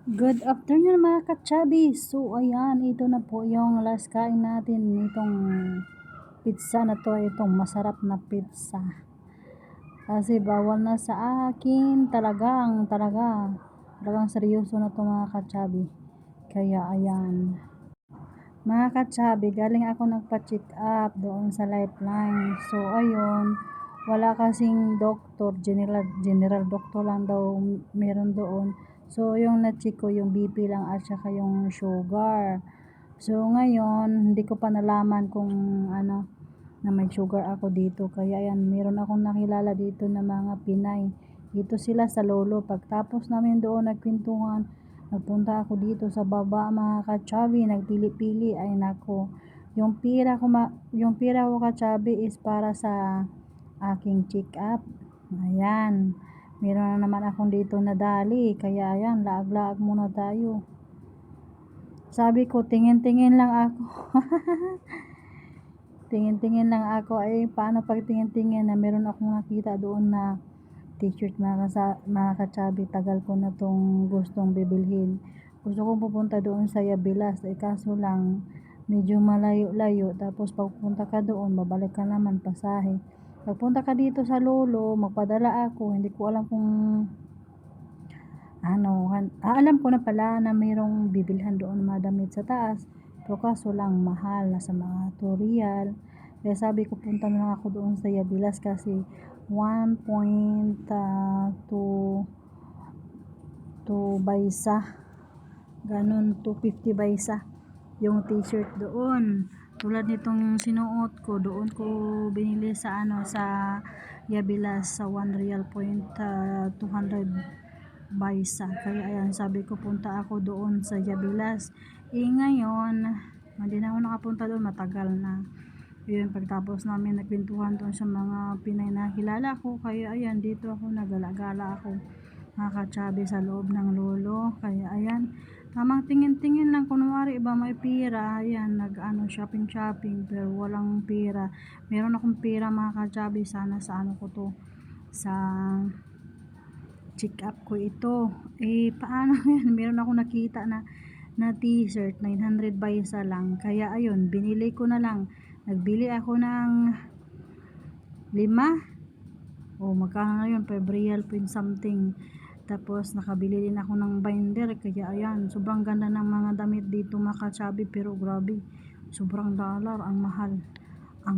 Good afternoon mga ka-chubby. So ayan, ito na po yung last kain natin nitong pizza na to, itong masarap na pizza. Kasi bawal na sa akin, talagang seryoso na to mga ka-chubby. Kaya ayan. Mga ka-chubby, galing ako nagpa-check up doon sa Lifeline. So ayun, wala kasing doktor, general doctor lang daw meron doon. So yung na-check ko yung BP lang at saka yung sugar. So ngayon, hindi ko pa nalaman kung ano na may sugar ako dito. Kaya ayan, meron akong nakilala dito na mga Pinay. Dito sila sa Lolo. Pagtapos namin doon nagkwentuhan, nagpunta ako dito sa baba mga ka-chubby, nagpili-pili. Ay nako, yung pira ko ka-chubby is para sa aking check up. Ayan, meron na naman akong dito nadali. Kaya ayan, laag-laag muna tayo. Sabi ko, tingin-tingin lang ako. Tingin-tingin lang ako. Ay paano pag tingin-tingin na meron akong nakita doon na t-shirt mga ka-chubby. Tagal ko na tong gustong bibilhin. Gusto kong pupunta doon sa Yabilas. Kaso lang medyo malayo-layo. Tapos pagpunta ka doon, babalik ka naman pasahe. Pagpunta ka dito sa Lolo, magpadala ako. Hindi ko alam kung alam ko na pala na mayroong bibilhan doon mga damit sa taas. Pero kaso lang mahal, nasa mga 2 real. Kaya sabi ko punta na lang ako doon sa Yabilas kasi 1.2 baysa. Ganun, 250 baysa yung t-shirt doon. Tulad nitong sinuot ko, doon ko binili sa sa Yabilas sa 1 real point 200 baysa. Kaya ayan, sabi ko punta ako doon sa Yabilas. Ngayon, hindi na ako nakapunta doon, matagal na. Yun, pagtapos namin nagkwentuhan doon sa mga Pinay na kilala ko. Kaya ayan, dito ako nagala-gala ako mga ka-chubby sa loob ng Lolo. Kaya ayan, tamang tingin-tingin lang, kunwari iba may pira. Ayan, shopping pero walang pira. Meron akong pira mga ka-chubby, sana sa ko to, sa check up ko ito. Paano yan? Meron ako nakita na t-shirt 900 baysa lang. Kaya ayun, binili ko na lang. Nagbili ako ng 5. Magkano na yun? 5 real point something. Tapos nakabili din ako ng binder. Kaya ayan, sobrang ganda ng mga damit dito mga ka-chubby. Pero grabe, sobrang dollar. Ang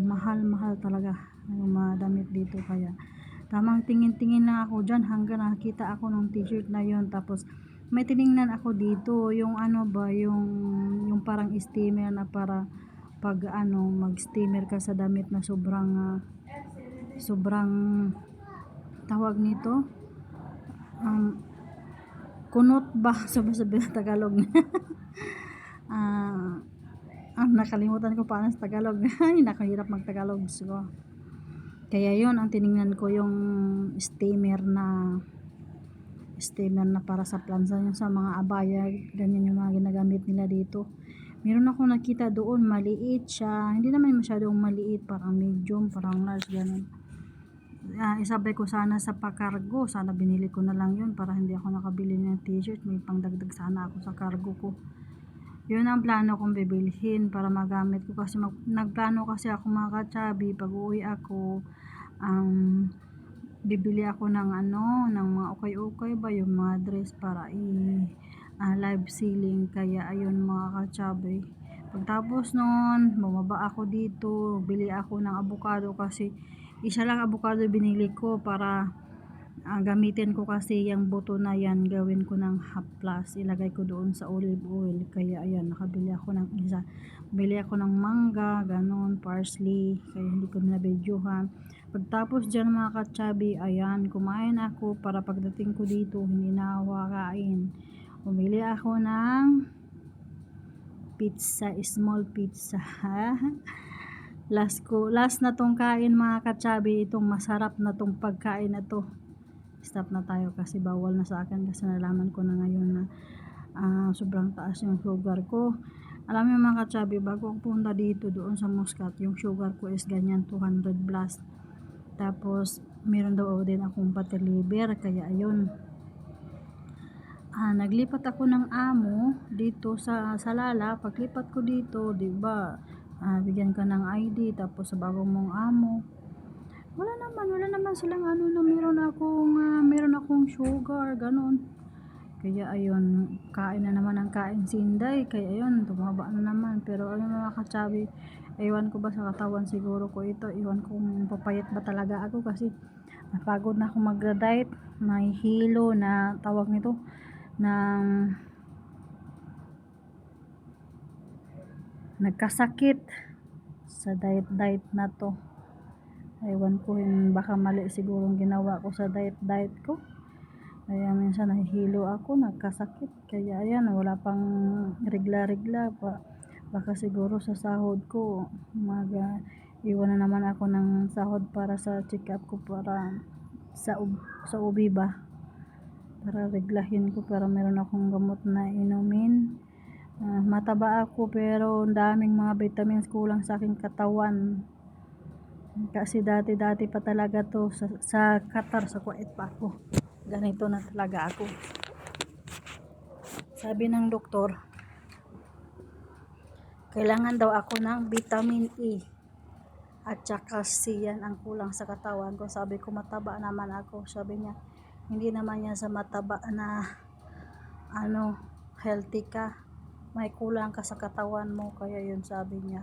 mahal talaga ng mga damit dito. Kaya tamang tingin-tingin lang ako dyan hanggang nakita ako ng t-shirt na yon. Tapos may tiningnan ako dito yung yung parang steamer na para pag mag-steamer ka sa damit na sobrang tawag nito, kunot ba? Sabi na Tagalog. Nakalimutan ko paano sa Tagalog. Ay, nakahirap mag-Tagalog. So, kaya yun ang tiningnan ko, yung steamer na para sa plansa, yung sa mga abaya, ganyan yung mga ginagamit nila dito. Meron ako nakita doon, maliit siya, hindi naman masyadong maliit, parang medium, parang large, ganun. Isabay ko sana sa pakargo, sana binili ko na lang yun para hindi ako nakabili ng t-shirt, may pangdagdag sana ako sa cargo ko. Yun ang plano kong bibilhin para magamit ko kasi nagplano kasi ako mga ka-chubby, pag uwi ako, bibili ako ng ng mga ukay-ukay ba, yung mga dress para live selling. Kaya ayun mga ka-chubby, pagtapos noon bumaba ako dito, bili ako ng avocado kasi isa lang avocado binili ko para gamitin ko kasi yung buto na yan, gawin ko ng half plus, ilagay ko doon sa olive oil. Kaya ayan, nakabili ako ng isa. Bili ako ng mangga, ganon, parsley, kaya hindi ko na videohan. Pagtapos dyan mga ka-chubby, ayan, kumain ako para pagdating ko dito hindi na ako kakain. Bumili ako ng pizza, small pizza. Last na tong kain mga ka-chubby, itong masarap na tong pagkain na to. Stop na tayo kasi bawal na sa akin kasi nalaman ko na ngayon na sobrang taas yung sugar ko. Alam niyo mga ka-chubby, bago ako punta dito doon sa Muscat, yung sugar ko is ganyan 200 plus. Tapos meron daw din akong fatty liver, kaya ayun, naglipat ako ng amo dito sa Salala. Paglipat ko dito, 'di ba? Bigyan ka ng ID tapos sa bago mong amo. Wala naman silang ano na meron akong sugar, ganun. Kaya ayun, kain na naman ang kain si Inday. Kaya ayun, tumaba na naman. Pero ano mga kachabi, ewan ko ba sa katawan siguro ko ito. Ewan ko kung papayat ba talaga ako kasi napagod na ako mag-diet. May hilo na tawag nito ng nagkasakit sa diet na to. Ewan ko baka mali siguro ang ginawa ko sa diet ko. Kaya minsan nahihilo ako, nagkasakit. Kaya ayan, wala pang regla-regla pa. Baka siguro sa sahod ko, iwan na naman ako ng sahod para sa check-up ko para sa ubi ba. Para reglahin ko, para meron akong gamot na inumin. Mataba ako pero ang daming mga vitamins kulang sa aking katawan. Kasi dati pa talaga to sa Qatar, sa Kuwait pa ako. Ganito na talaga ako. Sabi ng doktor, kailangan daw ako ng vitamin E at saka C, yan ang kulang sa katawan ko. Sabi ko mataba naman ako. Sabi niya, hindi naman yan sa mataba na healthy ka. May kulang ka sa katawan mo. Kaya yun sabi niya.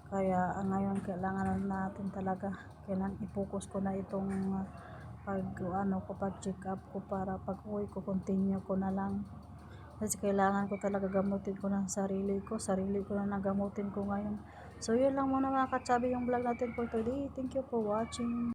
Kaya ngayon kailangan natin talaga, kailangan i-focus ko na itong pag check up ko para pag uwi ko continue ko na lang. Kasi kailangan ko talaga gamutin ko ng sarili ko na nagamutin ko ngayon. So yun lang muna mga katsabi yung vlog natin for today. Thank you for watching.